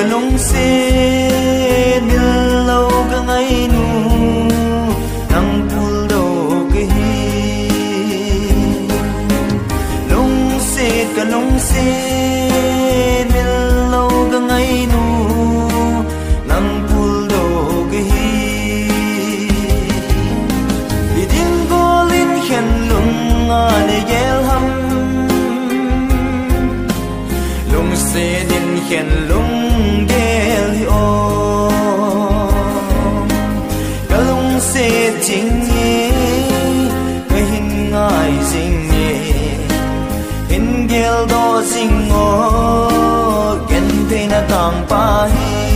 cả lung xe nil lâu cả ngày nu nang pul đâu cái lung xe cả lung xe nil lâu cả ngày nu nang pul đâu cái idin golin khen lung ane gel ham lung xe din khen lung gel o cả lung xe chính nhé cái hình ngài dinh nhé hình gel đó dinh ngó gen thế na tang pa hi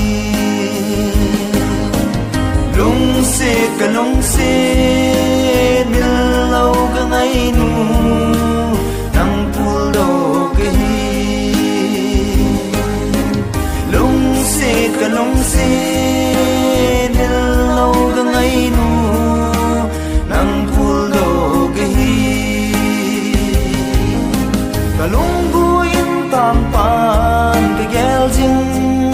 lung xe cả lung xe nil lâu cả ngày nu nang pul đâu cái lung xe cả lung xe nil lâu cả ngày nu nang pul đâu cái cả lung buin tam pan cái gel jing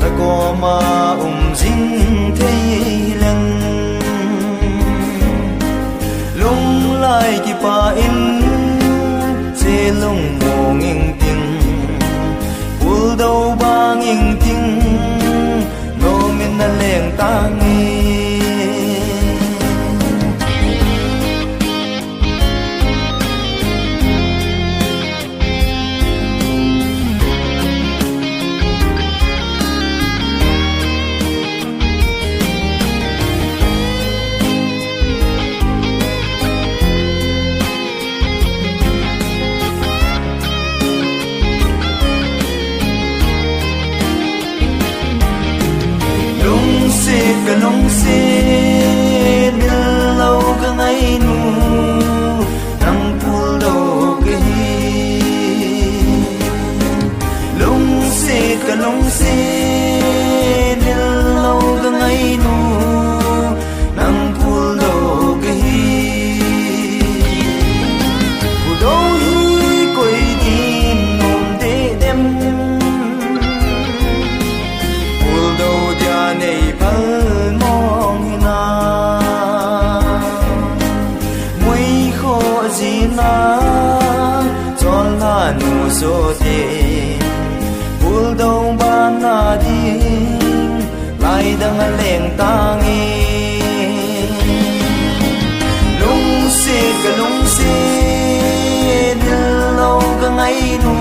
na ko ma jing thấy lần lung lại ki pa in se lung mo nging ting pul đâu ba nging ting no min na leng ta ngi cả lung xe nil lâu cả ngày nu nang pul đâu cái lung xe cả lung xe nil lâu cả ngày nu nang pul đâu cái bu đâu hi coi tin nom de dem pul đâu ja nei pa chọn là nu số tiền pul đâu ba na đi lại đang leng ta nghe lung xe cả lung xe nil lâu cả ngày nu